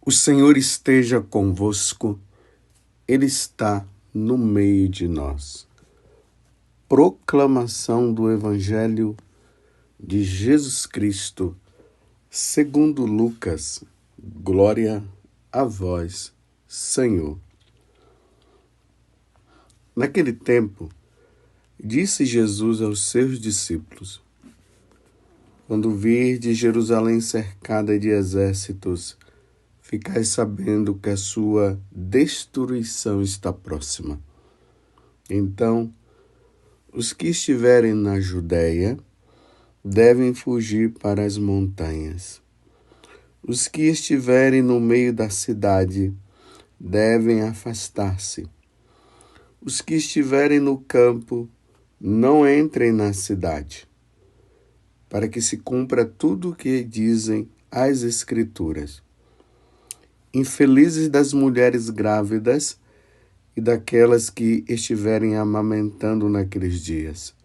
O Senhor esteja convosco, Ele está no meio de nós. Proclamação do Evangelho de Jesus Cristo, segundo Lucas. Glória a vós, Senhor. Naquele tempo, disse Jesus aos seus discípulos: quando virdes Jerusalém cercada de exércitos, ficai sabendo que a sua destruição está próxima. Então, os que estiverem na Judéia devem fugir para as montanhas. Os que estiverem no meio da cidade devem afastar-se. Os que estiverem no campo não entrem na cidade, para que se cumpra tudo o que dizem as Escrituras. Infelizes das mulheres grávidas e daquelas que estiverem amamentando naqueles dias,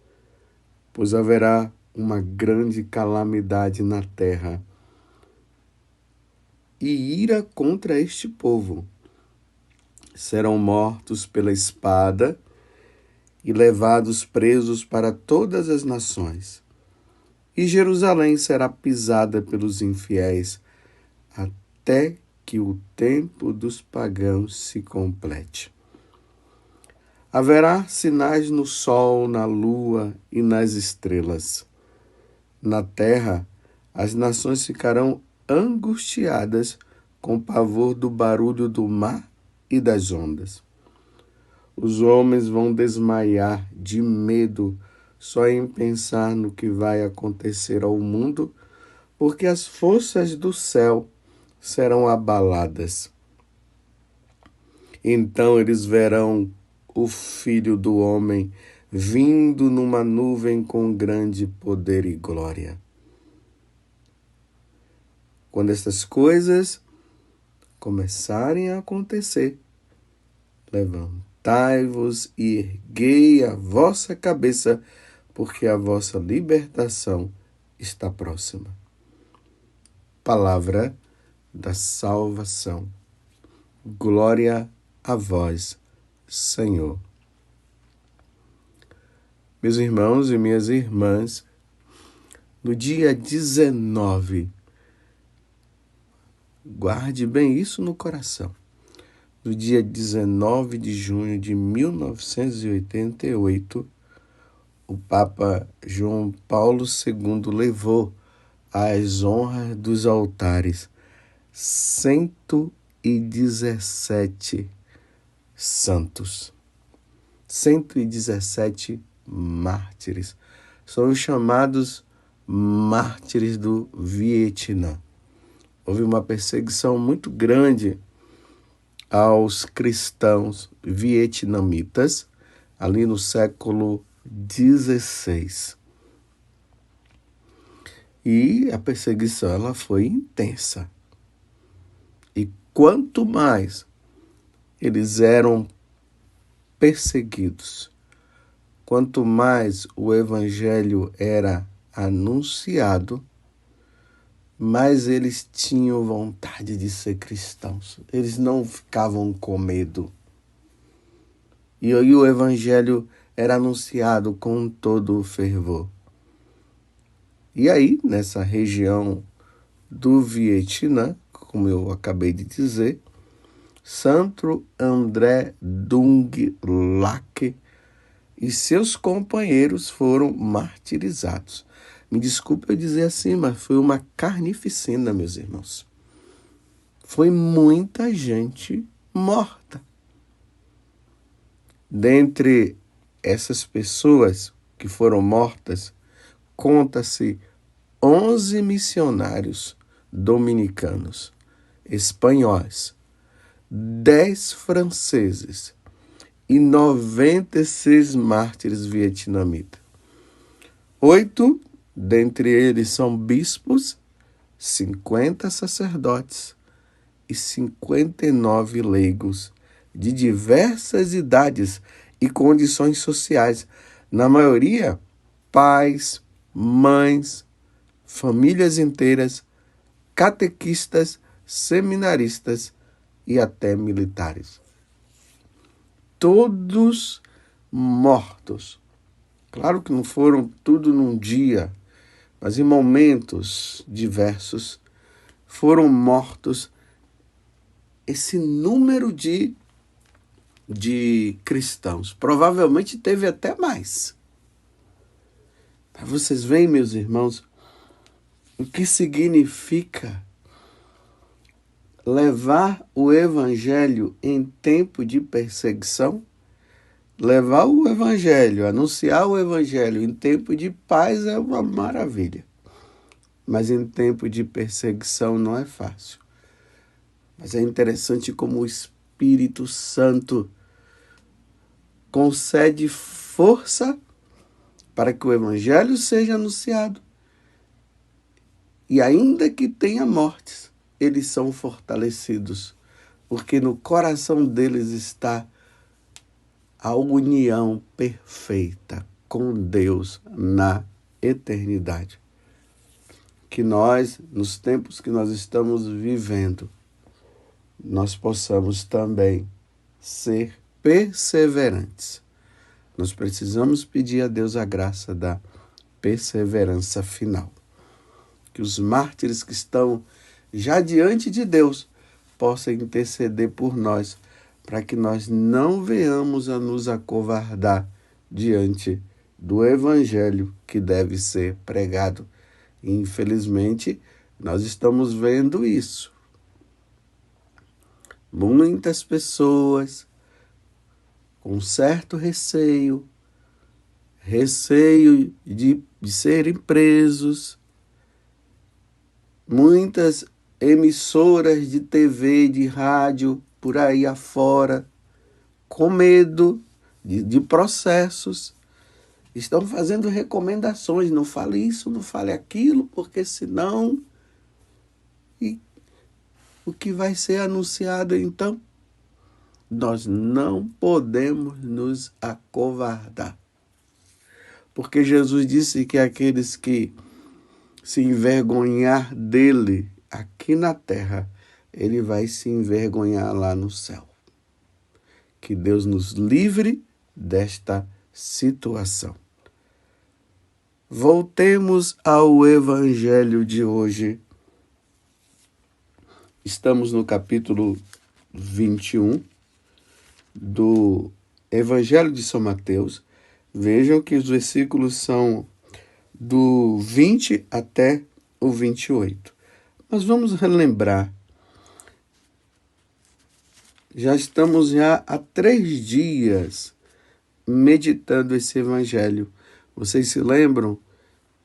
pois haverá uma grande calamidade na terra e ira contra este povo. Serão mortos pela espada e levados presos para todas as nações. E Jerusalém será pisada pelos infiéis até que o tempo dos pagãos se complete. Haverá sinais no sol, na lua e nas estrelas. Na terra, as nações ficarão angustiadas com pavor do barulho do mar e das ondas. Os homens vão desmaiar de medo só em pensar no que vai acontecer ao mundo, porque as forças do céu serão abaladas. Então eles verão o Filho do Homem vindo numa nuvem com grande poder e glória. Quando estas coisas começarem a acontecer, levantai-vos e erguei a vossa cabeça, porque a vossa libertação está próxima. Palavra da salvação. Glória a vós, Senhor. Meus irmãos e minhas irmãs, no dia 19, guarde bem isso no coração, no dia 19 de junho de 1988, o Papa João Paulo II levou às honras dos altares 117 santos, 117 mártires. São os chamados mártires do Vietnã. Houve uma perseguição muito grande aos cristãos vietnamitas ali no século XVI. E a perseguição ela foi intensa. E quanto mais eles eram perseguidos, quanto mais o evangelho era anunciado, mais eles tinham vontade de ser cristãos. Eles não ficavam com medo. E aí o evangelho era anunciado com todo o fervor. E aí, nessa região do Vietnã, como eu acabei de dizer, Santo André Dung Lac e seus companheiros foram martirizados. Me desculpe eu dizer assim, mas foi uma carnificina, meus irmãos. Foi muita gente morta. Dentre essas pessoas que foram mortas, conta-se 11 missionários dominicanos, espanhóis, 10 franceses e 96 mártires vietnamitas. 8 dentre eles são bispos, 50 sacerdotes e 59 leigos de diversas idades e condições sociais. Na maioria, pais, mães, famílias inteiras, catequistas, seminaristas e até militares. Todos mortos. Claro que não foram tudo num dia, mas em momentos diversos foram mortos esse número de cristãos. Provavelmente teve até mais. Para vocês verem, meus irmãos, o que significa levar o evangelho em tempo de perseguição? Levar o evangelho, anunciar o evangelho em tempo de paz é uma maravilha. Mas em tempo de perseguição não é fácil. Mas é interessante como o Espírito Santo concede força para que o evangelho seja anunciado. E ainda que tenha mortes, eles são fortalecidos, porque no coração deles está a união perfeita com Deus na eternidade. Que nós, nos tempos que nós estamos vivendo, nós possamos também ser perseverantes. Nós precisamos pedir a Deus a graça da perseverança final. Que os mártires que estão já diante de Deus possam interceder por nós, para que nós não venhamos a nos acovardar diante do evangelho que deve ser pregado. E, infelizmente, nós estamos vendo isso. Muitas pessoas com certo receio de serem presos, muitas emissoras de TV, de rádio, por aí afora, com medo de processos, estão fazendo recomendações, não fale isso, não fale aquilo, porque senão... E o que vai ser anunciado então? Nós não podemos nos acovardar. Porque Jesus disse que aqueles que se envergonhar dele aqui na terra, ele vai se envergonhar lá no céu. Que Deus nos livre desta situação. Voltemos ao evangelho de hoje. Estamos no capítulo 21 do Evangelho de São Mateus. Vejam que os versículos são do 20 até o 28. Mas vamos relembrar. Já estamos há 3 dias meditando esse evangelho. Vocês se lembram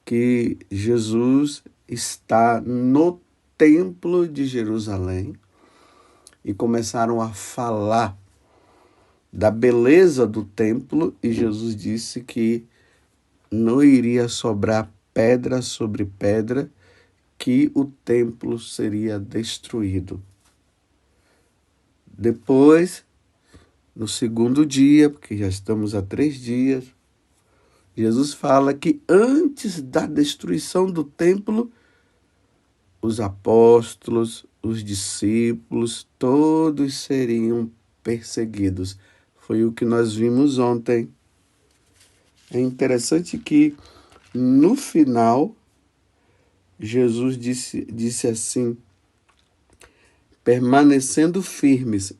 que Jesus está no Templo de Jerusalém e começaram a falar da beleza do templo, e Jesus disse que não iria sobrar pedra sobre pedra, que o templo seria destruído. Depois, no segundo dia, porque já estamos há 3 dias, Jesus fala que antes da destruição do templo, os apóstolos, os discípulos, todos seriam perseguidos. Foi o que nós vimos ontem. É interessante que, no final, Jesus disse assim, permanecendo firmes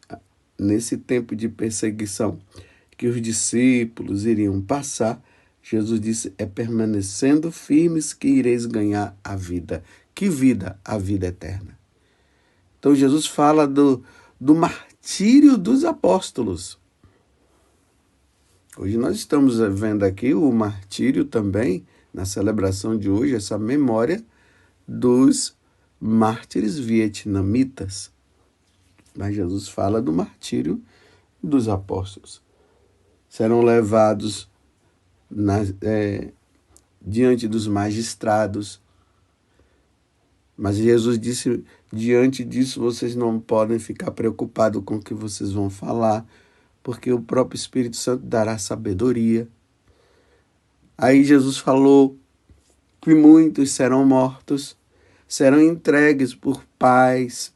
nesse tempo de perseguição que os discípulos iriam passar, Jesus disse, é permanecendo firmes que ireis ganhar a vida. Que vida? A vida eterna. Então Jesus fala do martírio dos apóstolos. Hoje nós estamos vendo aqui o martírio também, na celebração de hoje, essa memória dos mártires vietnamitas. Mas Jesus fala do martírio dos apóstolos. Serão levados diante dos magistrados. Mas Jesus disse, diante disso vocês não podem ficar preocupados com o que vocês vão falar, porque o próprio Espírito Santo dará sabedoria. Aí Jesus falou que muitos serão mortos, serão entregues por pais,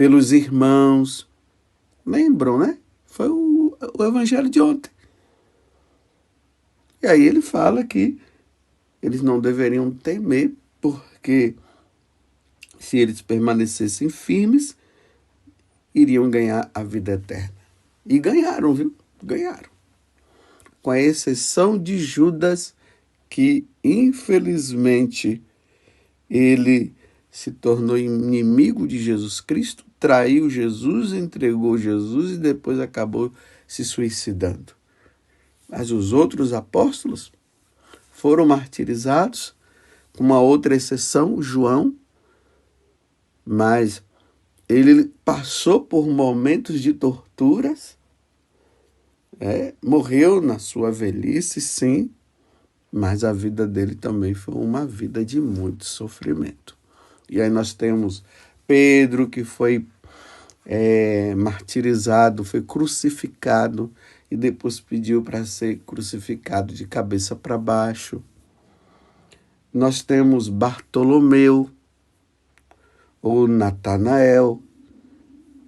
pelos irmãos. Lembram, né? Foi o evangelho de ontem. E aí ele fala que eles não deveriam temer, porque se eles permanecessem firmes, iriam ganhar a vida eterna. E ganharam, viu? Ganharam. Com a exceção de Judas, que infelizmente ele se tornou inimigo de Jesus Cristo, traiu Jesus, entregou Jesus e depois acabou se suicidando. Mas os outros apóstolos foram martirizados, com uma outra exceção, João, mas ele passou por momentos de torturas, morreu na sua velhice, sim, mas a vida dele também foi uma vida de muito sofrimento. E aí nós temos Pedro, que foi martirizado, foi crucificado e depois pediu para ser crucificado de cabeça para baixo. Nós temos Bartolomeu, ou Natanael,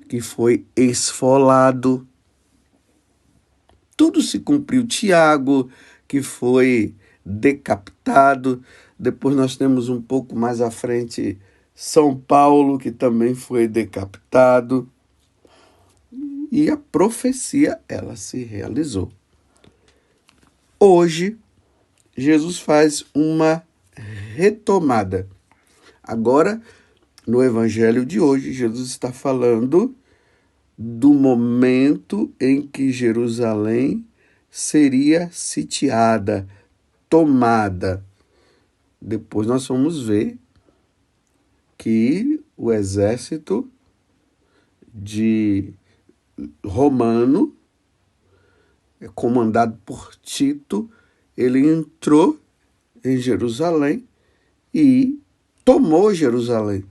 que foi esfolado. Tudo se cumpriu. Tiago, que foi decapitado. Depois nós temos um pouco mais à frente São Paulo, que também foi decapitado. E a profecia, ela se realizou. Hoje, Jesus faz uma retomada. Agora, no evangelho de hoje, Jesus está falando do momento em que Jerusalém seria sitiada, tomada. Depois nós vamos ver que o exército romano, comandado por Tito, ele entrou em Jerusalém e tomou Jerusalém.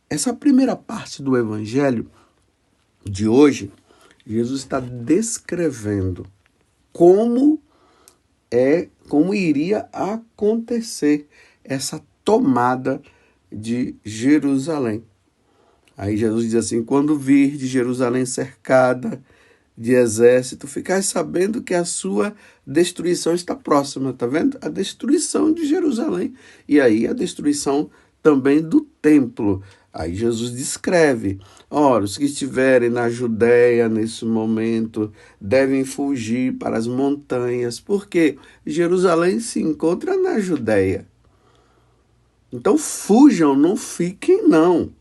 Essa primeira parte do evangelho de hoje, Jesus está descrevendo como iria acontecer essa tomada de Jerusalém. Aí Jesus diz assim: quando vir de Jerusalém cercada de exército, ficai sabendo que a sua destruição está próxima, tá vendo? A destruição de Jerusalém. E aí a destruição também do templo. Aí Jesus descreve: ora, os que estiverem na Judéia nesse momento devem fugir para as montanhas, porque Jerusalém se encontra na Judéia. Então fujam, não fiquem não.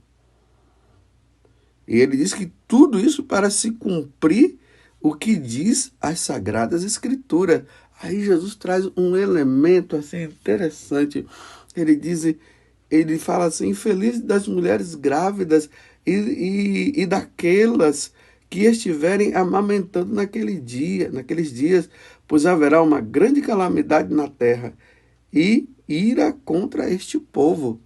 E ele diz que tudo isso para se cumprir o que diz as Sagradas Escrituras. Aí Jesus traz um elemento assim interessante. Ele fala assim: infeliz das mulheres grávidas e daquelas que estiverem amamentando naqueles dias, pois haverá uma grande calamidade na terra e ira contra este povo.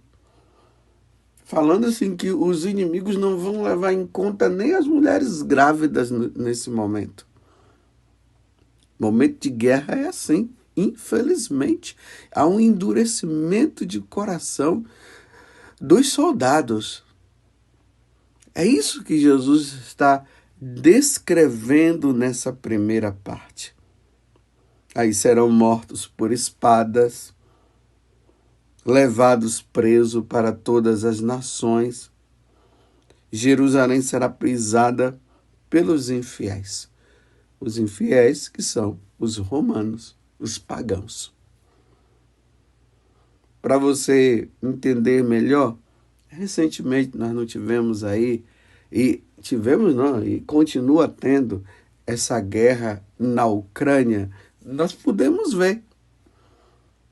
Falando assim que os inimigos não vão levar em conta nem as mulheres grávidas nesse momento. Momento de guerra é assim. Infelizmente, há um endurecimento de coração dos soldados. É isso que Jesus está descrevendo nessa primeira parte. Aí serão mortos por espadas, levados presos para todas as nações. Jerusalém será pisada pelos infiéis. Os infiéis que são os romanos, os pagãos. Para você entender melhor, recentemente nós não tivemos aí, e continua tendo essa guerra na Ucrânia. Nós podemos ver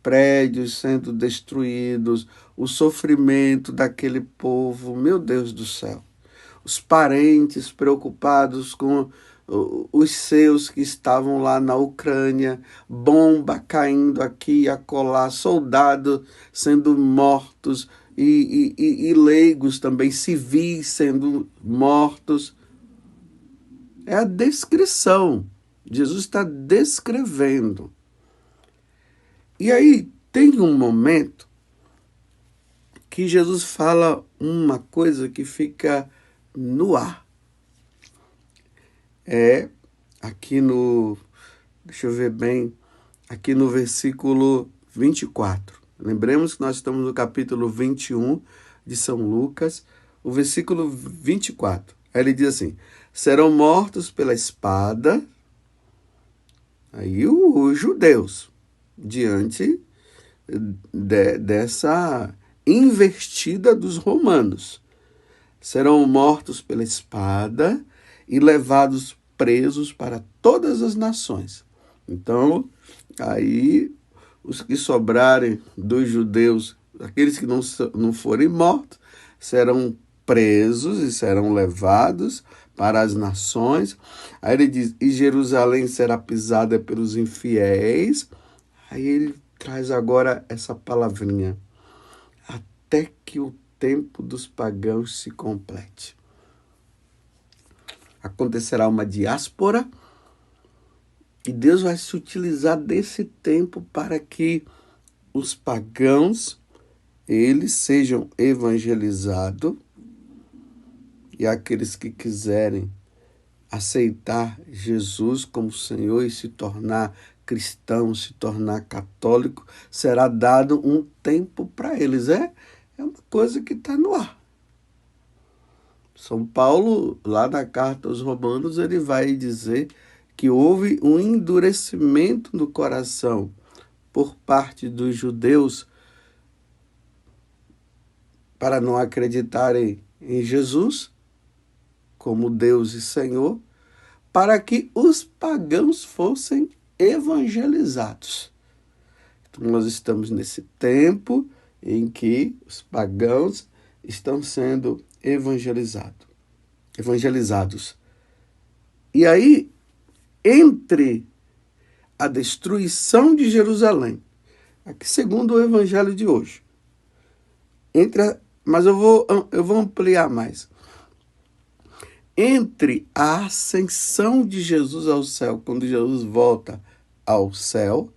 prédios sendo destruídos, o sofrimento daquele povo, meu Deus do céu. Os parentes preocupados com os seus que estavam lá na Ucrânia, bomba caindo aqui e acolá, soldados sendo mortos e leigos também, civis sendo mortos. É a descrição. Jesus está descrevendo. E aí tem um momento que Jesus fala uma coisa que fica no ar. Aqui no, deixa eu ver bem, aqui no versículo 24. Lembremos que nós estamos no capítulo 21 de São Lucas, o versículo 24. Aí ele diz assim: serão mortos pela espada, aí os judeus, diante dessa investida dos romanos. Serão mortos pela espada e levados presos para todas as nações. Então, aí os que sobrarem dos judeus, aqueles que não forem mortos, serão presos e serão levados para as nações. Aí ele diz, e Jerusalém será pisada pelos infiéis. Aí ele traz agora essa palavrinha, até que o tempo dos pagãos se complete. Acontecerá uma diáspora e Deus vai se utilizar desse tempo para que os pagãos, eles sejam evangelizados e aqueles que quiserem aceitar Jesus como Senhor e se tornar cristão, se tornar católico, será dado um tempo para eles. É uma coisa que está no ar. São Paulo, lá na carta aos Romanos, ele vai dizer que houve um endurecimento no coração por parte dos judeus para não acreditarem em Jesus como Deus e Senhor, para que os pagãos fossem evangelizados. Então, nós estamos nesse tempo em que os pagãos estão sendo evangelizados. E aí, entre a destruição de Jerusalém, aqui segundo o evangelho de hoje, mas eu vou ampliar mais. Entre a ascensão de Jesus ao céu, quando Jesus volta ao céu,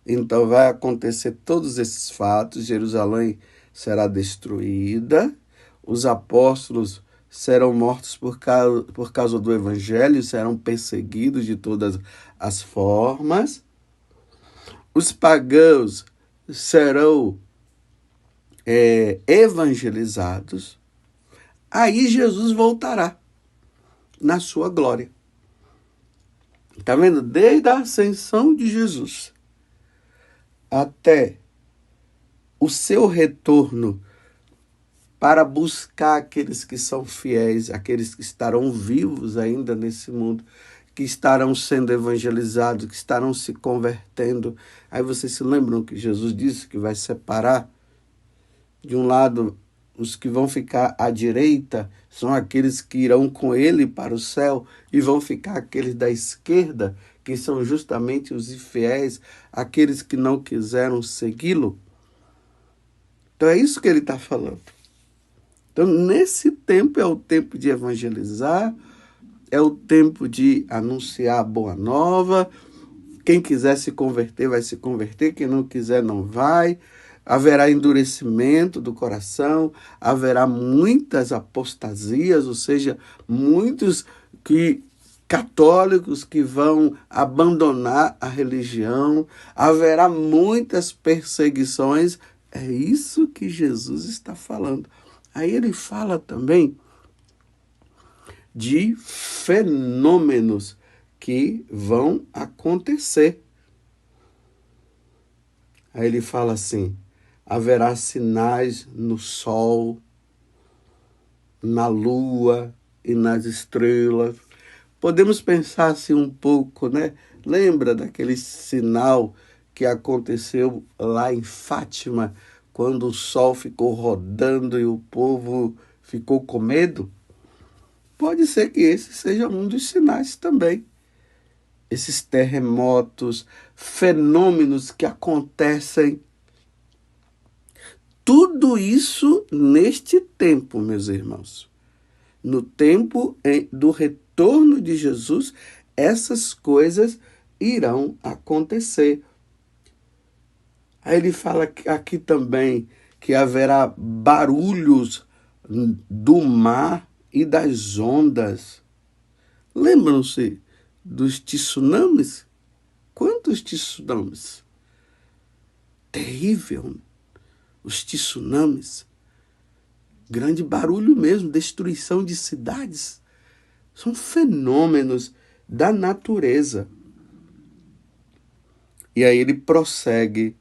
então vai acontecer todos esses fatos, Jerusalém será destruída, os apóstolos serão mortos por causa do evangelho, serão perseguidos de todas as formas, os pagãos serão evangelizados, aí Jesus voltará na sua glória. Está vendo? Desde a ascensão de Jesus até o seu retorno para buscar aqueles que são fiéis, aqueles que estarão vivos ainda nesse mundo, que estarão sendo evangelizados, que estarão se convertendo. Aí vocês se lembram que Jesus disse que vai separar de um lado os que vão ficar à direita, são aqueles que irão com ele para o céu, e vão ficar aqueles da esquerda, que são justamente os infiéis, aqueles que não quiseram segui-lo. Então é isso que ele está falando. Então, nesse tempo é o tempo de evangelizar, é o tempo de anunciar a boa nova. Quem quiser se converter vai se converter, quem não quiser não vai. Haverá endurecimento do coração, haverá muitas apostasias, ou seja, muitos católicos que vão abandonar a religião, haverá muitas perseguições. É isso que Jesus está falando. Aí ele fala também de fenômenos que vão acontecer. Aí ele fala assim, haverá sinais no sol, na lua e nas estrelas. Podemos pensar assim um pouco, né? Lembra daquele sinal que aconteceu lá em Fátima, quando o sol ficou rodando e o povo ficou com medo? Pode ser que esse seja um dos sinais também. Esses terremotos, fenômenos que acontecem. Tudo isso neste tempo, meus irmãos. No tempo do retorno de Jesus, essas coisas irão acontecer. Aí ele fala aqui também que haverá barulhos do mar e das ondas. Lembram-se dos tsunamis? Quantos tsunamis? Terrível. Os tsunamis. Grande barulho mesmo, destruição de cidades. São fenômenos da natureza. E aí ele prossegue.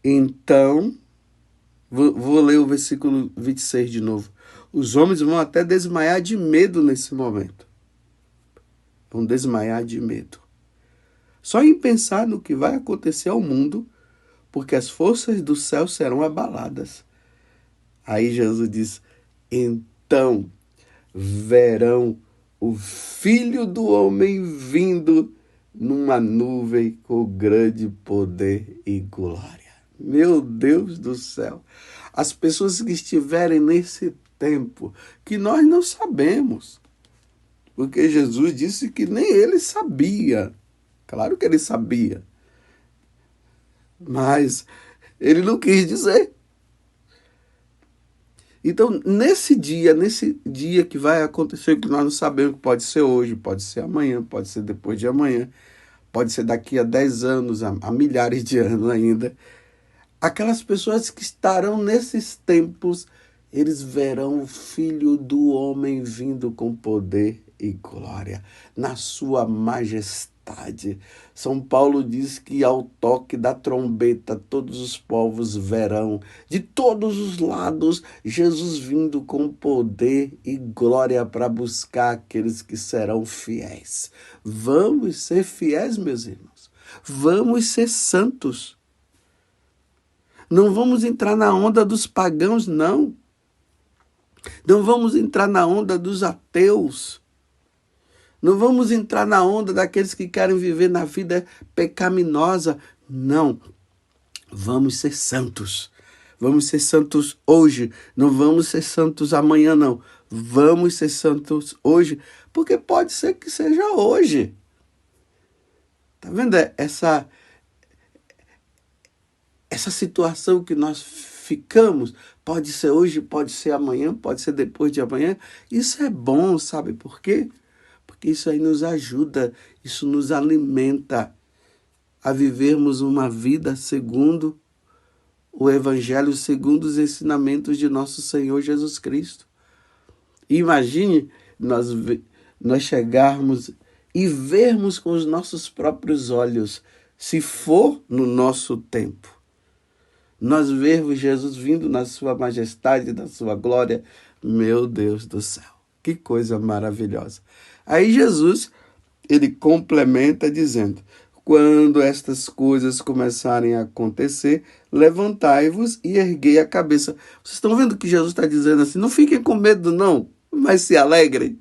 Então, vou ler o versículo 26 de novo. Os homens vão até desmaiar de medo nesse momento. Vão desmaiar de medo. Só em pensar no que vai acontecer ao mundo, porque as forças do céu serão abaladas. Aí Jesus diz, então verão o Filho do Homem vindo numa nuvem com grande poder e glória. Meu Deus do céu. As pessoas que estiverem nesse tempo, que nós não sabemos, porque Jesus disse que nem ele sabia. Claro que ele sabia, mas ele não quis dizer. Então, nesse dia que vai acontecer, que nós não sabemos, pode ser hoje, pode ser amanhã, pode ser depois de amanhã, pode ser daqui a 10 anos, a milhares de anos ainda, aquelas pessoas que estarão nesses tempos, eles verão o Filho do Homem vindo com poder e glória, na sua majestade. São Paulo diz que ao toque da trombeta todos os povos verão, de todos os lados, Jesus vindo com poder e glória para buscar aqueles que serão fiéis. Vamos ser fiéis, meus irmãos. Vamos ser santos. Não vamos entrar na onda dos pagãos, não. Não vamos entrar na onda dos ateus. Não vamos entrar na onda daqueles que querem viver na vida pecaminosa. Não. Vamos ser santos. Vamos ser santos hoje. Não vamos ser santos amanhã, não. Vamos ser santos hoje, porque pode ser que seja hoje. Tá vendo essa situação que nós ficamos? Pode ser hoje, pode ser amanhã, pode ser depois de amanhã. Isso é bom, sabe por quê? Porque isso aí nos ajuda, isso nos alimenta a vivermos uma vida segundo o Evangelho, segundo os ensinamentos de nosso Senhor Jesus Cristo. Imagine nós chegarmos e vermos com os nossos próprios olhos, se for no nosso tempo, nós vermos Jesus vindo na sua majestade, na sua glória. Meu Deus do céu, que coisa maravilhosa. Aí Jesus, ele complementa dizendo, quando estas coisas começarem a acontecer, levantai-vos e erguei a cabeça. Vocês estão vendo que Jesus está dizendo assim, não fiquem com medo não, mas se alegrem.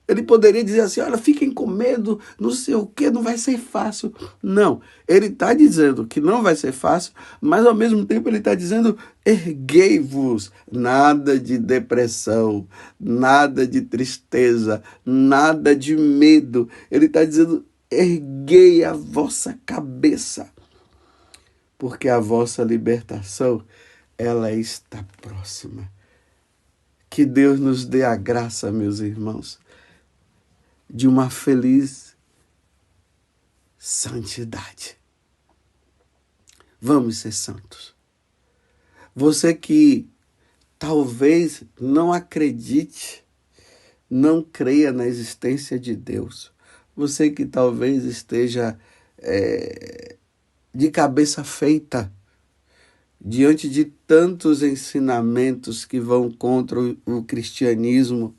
Ele poderia dizer assim, olha, fiquem com medo, não sei o quê, não vai ser fácil. Não, ele está dizendo que não vai ser fácil, mas ao mesmo tempo ele está dizendo, erguei-vos. Nada de depressão, nada de tristeza, nada de medo. Ele está dizendo, erguei a vossa cabeça, porque a vossa libertação, ela está próxima. Que Deus nos dê a graça, meus irmãos, de uma feliz santidade. Vamos ser santos. Você que talvez não acredite, não creia na existência de Deus. Você que talvez esteja de cabeça feita diante de tantos ensinamentos que vão contra o cristianismo,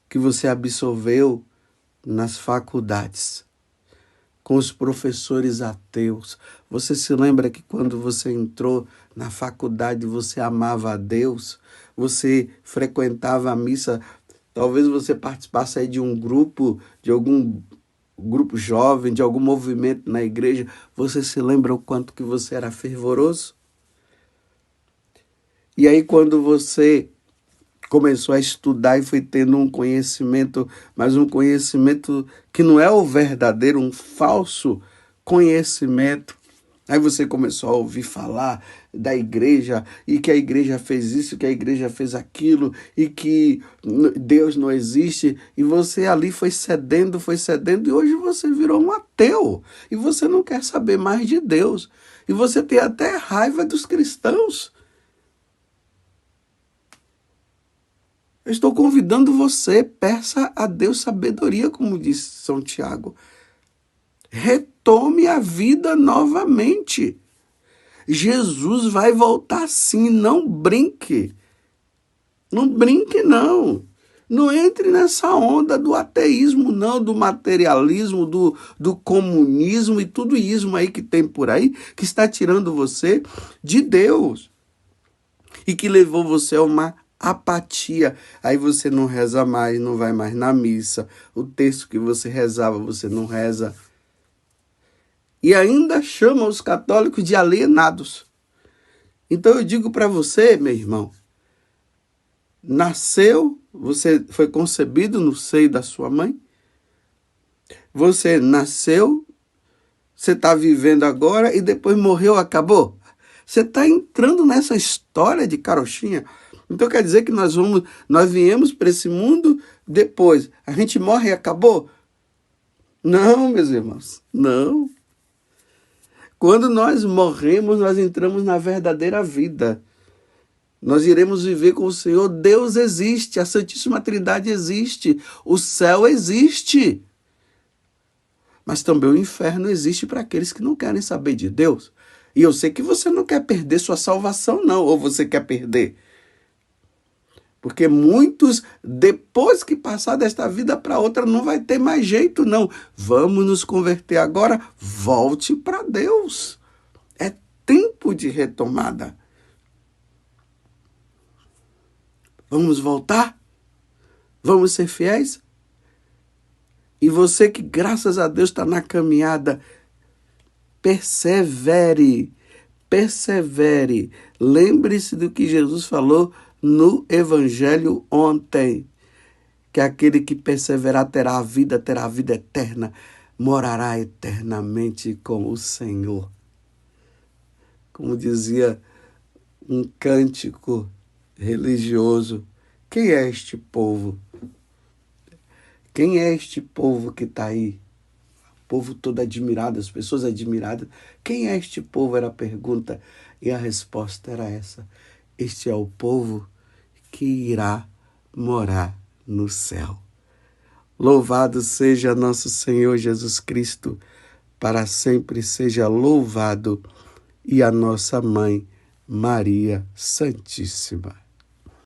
que você absorveu nas faculdades, com os professores ateus. Você se lembra que quando você entrou na faculdade, você amava a Deus, você frequentava a missa, talvez você participasse aí de um grupo, de algum grupo jovem, de algum movimento na igreja. Você se lembra o quanto que você era fervoroso? E aí quando você começou a estudar e foi tendo um conhecimento, mas um conhecimento que não é o verdadeiro, um falso conhecimento. Aí você começou a ouvir falar da igreja, e que a igreja fez isso, que a igreja fez aquilo, e que Deus não existe, e você ali foi cedendo, e hoje você virou um ateu, e você não quer saber mais de Deus, e você tem até raiva dos cristãos. Eu estou convidando você, peça a Deus sabedoria, como disse São Tiago. Retome a vida novamente. Jesus vai voltar sim, não brinque. Não brinque, não. Não entre nessa onda do ateísmo, não, do materialismo, do comunismo e tudo isso aí que tem por aí, que está tirando você de Deus e que levou você a uma apatia. Aí você não reza mais, não vai mais na missa. O texto que você rezava, você não reza. E ainda chama os católicos de alienados. Então eu digo para você, meu irmão, nasceu, você foi concebido no seio da sua mãe, você nasceu, você está vivendo agora e depois morreu, acabou. Você está entrando nessa história de carochinha. Então quer dizer que nós viemos para esse mundo depois. A gente morre e acabou? Não, meus irmãos, não. Quando nós morremos, nós entramos na verdadeira vida. Nós iremos viver com o Senhor. Deus existe, a Santíssima Trindade existe, o céu existe. Mas também o inferno existe para aqueles que não querem saber de Deus. E eu sei que você não quer perder sua salvação, não. Ou você quer perder? Porque muitos, depois que passar desta vida para outra, não vai ter mais jeito, não. Vamos nos converter agora. Volte para Deus. É tempo de retomada. Vamos voltar? Vamos ser fiéis? E você que, graças a Deus, está na caminhada, persevere, persevere. Lembre-se do que Jesus falou no Evangelho ontem, que aquele que perseverar terá a vida eterna, morará eternamente com o Senhor. Como dizia um cântico religioso, quem é este povo? Quem é este povo que está aí? O povo todo admirado, as pessoas admiradas. Quem é este povo? Era a pergunta. E a resposta era essa. Este é o povo que irá morar no céu. Louvado seja nosso Senhor Jesus Cristo. Para sempre seja louvado. E a nossa mãe, Maria Santíssima.